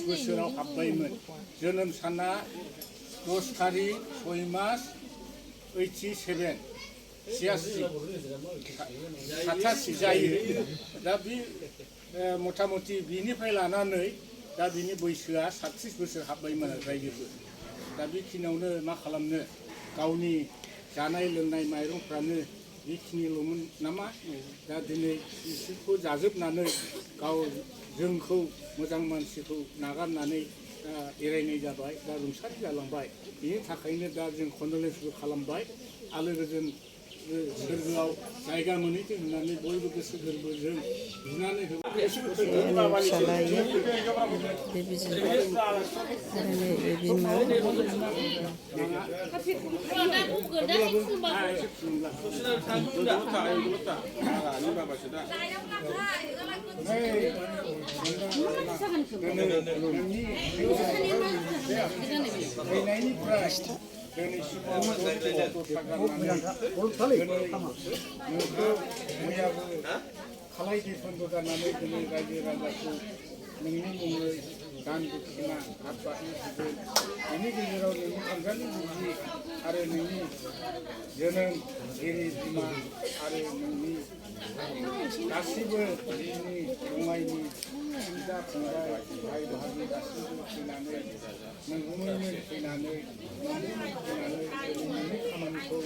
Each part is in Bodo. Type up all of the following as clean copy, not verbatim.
बोसोराव हाबबायमोन जोनोम साना 10 तारिख 6 मास 87 87 जायो दा बे मथा मथि बिनिफ्राय लानानै दा बिनि बैसोआ 37 बोसोर हाबबायमोन रायजोफोर दा बेखिनियावनो मा खालामनो गावनि जानाय लोंनाय माइरंफ्रानो बेखिनिल'मोन नामा दा दिनै बिसोरखौ जाजोबनानै गाव जोंखौ मोजां मानसिखौ नागारनानै एरायनाय जाबाय दा रुंसारि जालांबाय बेनि थाखायनो दा जों कन्डलेन्सबो खालामबाय आलो गोजोन सोरगोआव जायगा मोनहैथों होननानै बयबो गोसो गोरबोजों बिनानै खालाय दैफोनबो गारनानै दिनै रायजो राजाखौ नोंनि मुङै दान दक्षिणा हात बाथनि होदों बेनि गेजेराव नोंनि अनजालि बुजि आरो नोंनि जोनोमगिरि बिमा आरो नोंनि गासिबो नोंनि बङाइनि बिदा फंबाय भाइ बाहागि गासिबो फैनानै नोंगुमैनो फैनानै नोंनि खामानिखौ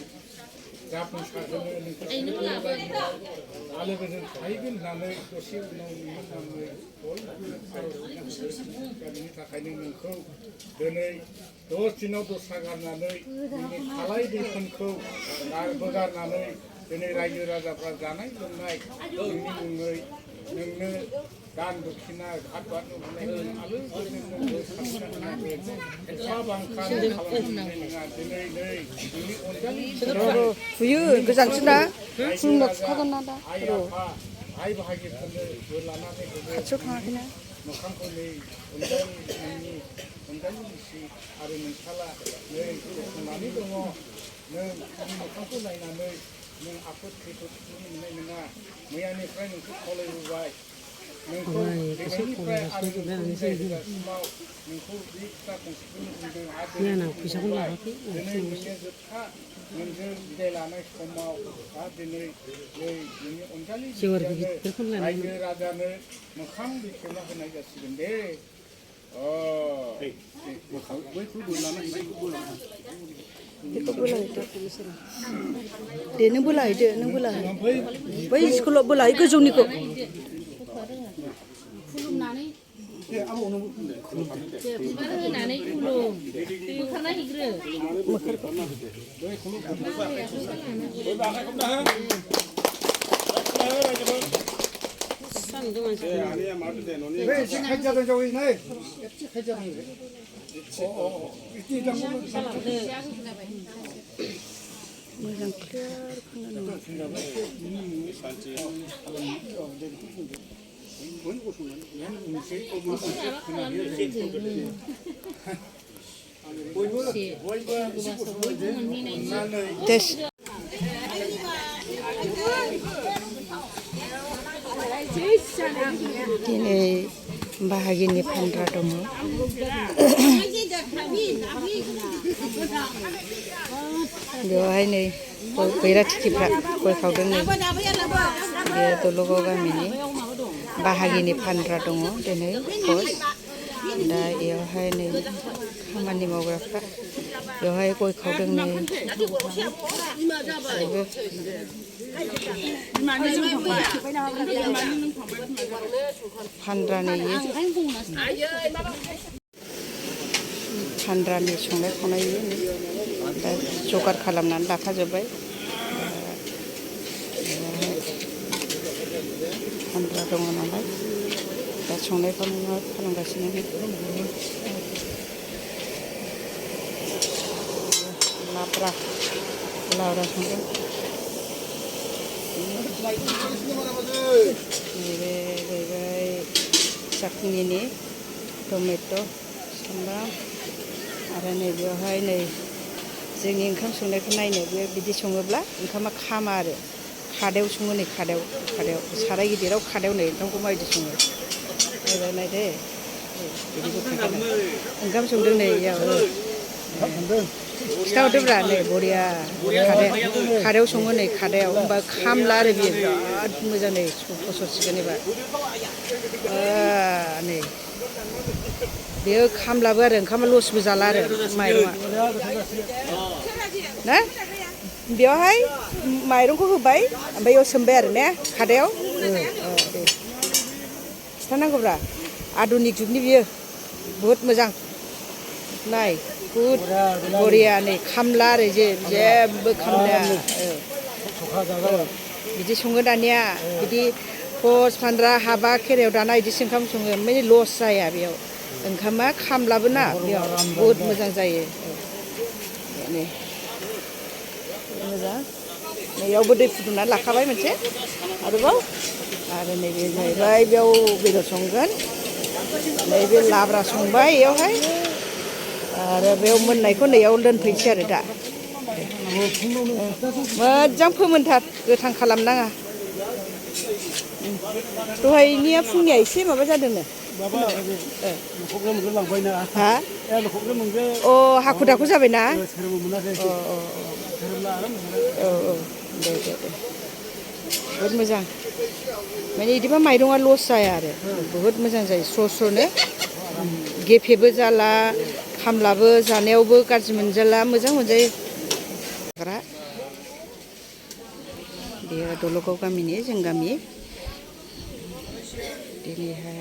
जाफुंसारहोनो नोंखौ आलो गोजोन थाहैगोन होननानै दसे उनाव नोंनि नामै दा बेनि थाखायनो नोंखौ दिनै 10 दिनाव दस्रा गारनानै नोंनि खालाय दैफोनखौ बोगारनानै दिनै रायजो राजाफ्रा जानाय लोंनाय नोंनि मुङै नोंनो दान दक्षिणा हात बाथनो हरनायखौ आलो गोजोन नोंखौ खालामनांगोन एफा बांखा खालामनाय नङा दिनै नै नोंनि अनजालि बुयो गोजानसोना खुलुमना खुखागोन ना दा आइ आफा भाइ बाहागिफोरनो बोर लानानै खाथियाव थाङाखैना मोखांखौ नै नोंनि अनजालि बिसि आरो नोंसाला नै गसंनानै दङ नों नोंनि मोखांखौ नायनानै नों आफोद खैफोद मोननाय नङा मैयानिफ्राय नोंखौ खावलायबोबाय नोंखौ दिनैनिफ्राय आरो जायगासिमाव नोंखौ बे खोथा खंसेखौनो बुंदों आरो दिनै नोंनि जोबथा नोंजों बिदाय लानाय समाव दा दिनै नोंनि अनजालि रायजो राजानो मोखां बेखेवना होनाय जासिगोन दे बैखौ बोलानानै बेखौ बोलाहैदो दे नों बोलाहैदो नों बोलाहै बै स्कुलाव बोलाहै गोजौनिखौ खुलुमनानै बिबार होनानै खुलुम बोखारना हैग्रो मोजां क्लियार दिनै बाहागिनि फानग्रा दङ बेवहाय नै बैराथिफ्रा गय खावदों नै बे दलगाव गामिनि बाहागिनि फानग्रा दङ दिनै पस्ट दा बेयावहाय नै खामानि मावग्राफ्रा बेवहाय गय खावदों नै फानग्रानि संनाय खावनाय दा जगार खालामनानै लाखाजोब्बाय फानग्रा दङ नालाय दा संनाय खावनाय खालामगासिनो लाब्रा लाब्रा संदों नैबे जाहैबाय चाटनिनि टमेट' सामब्राम आरो नैबेयावहाय नै जोंनि ओंखाम संनायखौ नायनो बे बिदि सङोब्ला ओंखामा खामा आरो खादायाव सङो नै खादायाव साराय गिदिराव खादायाव नै ओंखामखौ माबायदि सङो नायदो बिदिखौ खोन्थादों ओंखाम संदों नै इयाव खिथाहरदोब्रा नै बरिया खादायाव सङो नै खादायाव होमबा खामला आरो बियो बिराद मोजां नै फसरसिगोन एबार नै बेयो खामलाबो आरो ओंखामा लसबो जाला आरो माइरङा ना बेवहाय माइरंखौ होबाय ओमफ्राय बेयाव सोमबाय आरो ने खादायाव दे खिथानांगौब्रा आधुनिक जुगनि बियो बहुद मोजां नाय बहुद बरिया नै खामला आरो जेबो खामलाया बिदि सङो दानिया बिदि पस फानद्रा हाबा खेरायाव दाना बिदिसो ओंखाम सङो माने लस जाया बेयाव ओंखामा खामलाबो ना बेयाव बहुद मोजां जायो नै मोजां नैयावबो दै फुदुंनानै लाखाबाय मोनसे आरोबाव आरो नैबे जाहैबाय बेयाव बेदर संगोन नैबे लाब्रा संबाय बेयावहाय आरो बेयाव मोननायखौ नैयाव दोनफैनोसै आरो दा मोजां फोमोनथार गोथां खालामनाङा दहायनिया फुंनिया एसे माबा जादोंनो हा अ हाखु दाखु जाबायना दे बहुद मोजां माने बिदिबा माइरङा लस जाया आरो बहुद मोजां जायो स्र' स्र'नो गेफेबो जाला खामलाबो जानायावबो गाज्रि मोनजाला मोजां मोनजायो बेयो दलगाव गामिनि जों गामि दिनैहाय